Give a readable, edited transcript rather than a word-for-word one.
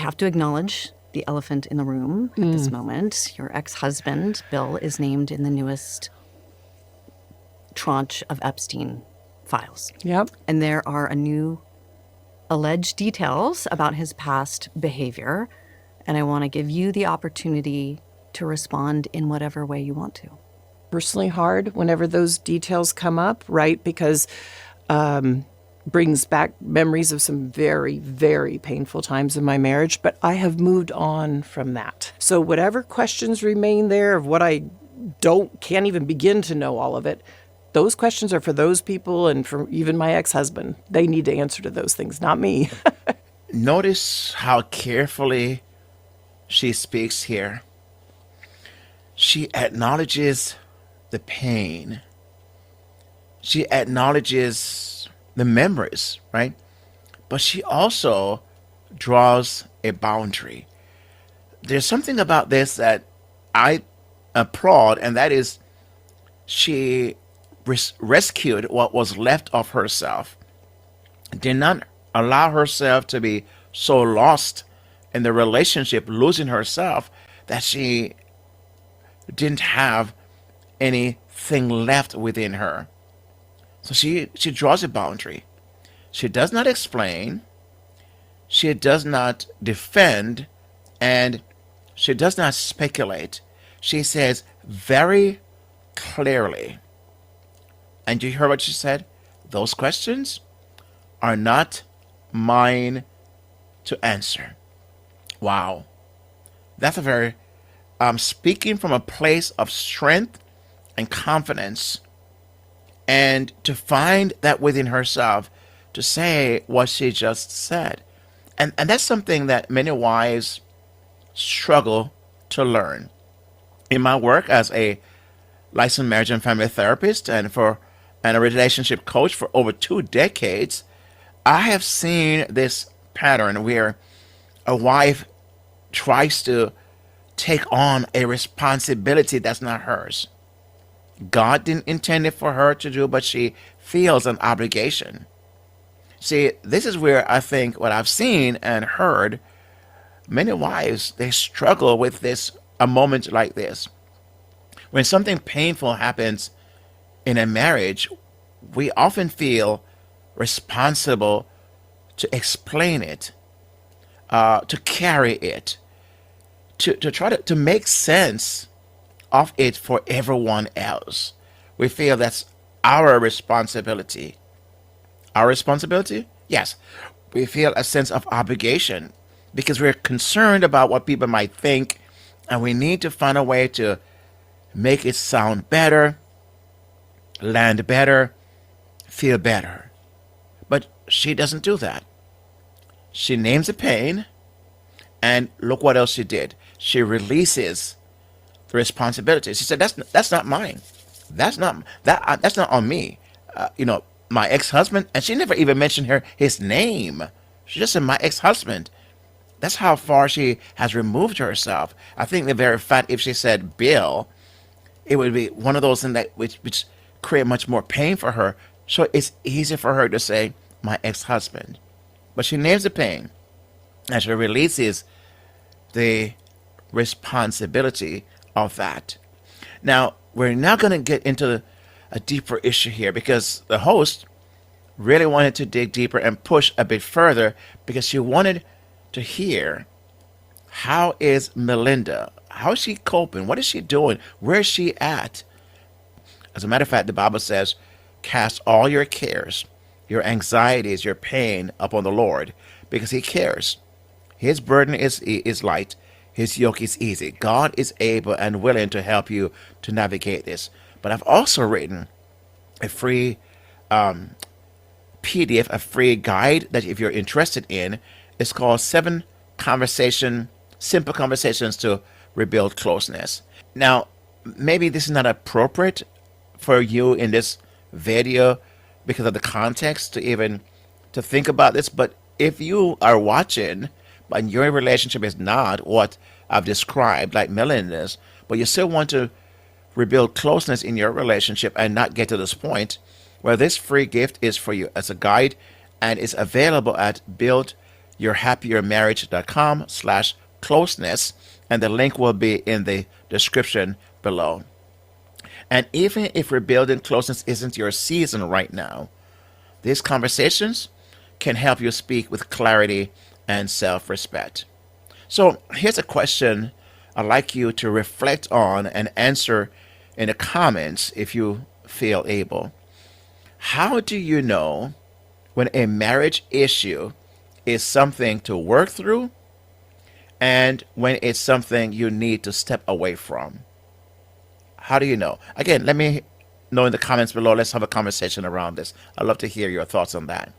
have to acknowledge the elephant in the room at this moment. Your ex-husband, Bill, is named in the newest tranche of Epstein files. Yep. And there are new alleged details about his past behavior. And I want to give you the opportunity to respond in whatever way you want to. Personally hard whenever those details come up, right? Because brings back memories of some very, very painful times in my marriage, but I have moved on from that. So whatever questions remain there of what I can't even begin to know all of it, those questions are for those people and for even my ex-husband. They need to answer to those things, not me. Notice how carefully she speaks here. She acknowledges the pain. She acknowledges the memories, right? But she also draws a boundary. There's something about this that I applaud, and that is she rescued what was left of herself, did not allow herself to be so lost in the relationship, losing herself, that she didn't have anything left within her. So she draws a boundary. She does not explain. She does not defend. And she does not speculate. She says very clearly. And you heard what she said? Those questions are not mine to answer. Wow. That's a very, speaking from a place of strength and confidence, and to find that within herself to say what she just said. And that's something that many wives struggle to learn. In my work as a licensed marriage and family therapist and a relationship coach for over 2 decades, I have seen this pattern where a wife tries to take on a responsibility that's not hers. God didn't intend it for her to do, but she feels an obligation. See, this is where I think what I've seen and heard, many wives, they struggle with this, a moment like this. When something painful happens in a marriage, we often feel responsible to explain it, to carry it, to try to make sense of it for everyone else. We feel that's our responsibility. Our responsibility? Yes. We feel a sense of obligation because we're concerned about what people might think, and we need to find a way to make it sound better, land better, feel better. But she doesn't do that. She names the pain, and look what else she did. She releases the responsibility. She said, "That's not mine. That's not on me." My ex-husband, and she never even mentioned his name. She just said, "My ex-husband." That's how far she has removed herself. I think the very fact, if she said Bill, it would be one of those things that which create much more pain for her. So it's easy for her to say, "My ex-husband," but she names the pain, and she releases the responsibility of that. Now, we're now going to get into a deeper issue here because the host really wanted to dig deeper and push a bit further because she wanted to hear, how is Melinda? How is she coping? What is she doing? Where is she at? As a matter of fact, the Bible says, cast all your cares, your anxieties, your pain upon the Lord because he cares. His burden is light. His yoke is easy. God is able and willing to help you to navigate this. But I've also written a free PDF, a free guide that if you're interested in, it's called 7 Simple Conversations to Rebuild Closeness. Now, maybe this is not appropriate for you in this video because of the context to think about this, but if you are watching and your relationship is not what I've described, like Melinda's, but you still want to rebuild closeness in your relationship and not get to this point, well, this free gift is for you as a guide and is available at yourhappiermarriage.com/closeness, and the link will be in the description below. And even if rebuilding closeness isn't your season right now, these conversations can help you speak with clarity and self respect. So here's a question I'd like you to reflect on and answer in the comments if you feel able. How do you know when a marriage issue is something to work through and when it's something you need to step away from? How do you know? Again, let me know in the comments below. Let's have a conversation around this. I'd love to hear your thoughts on that.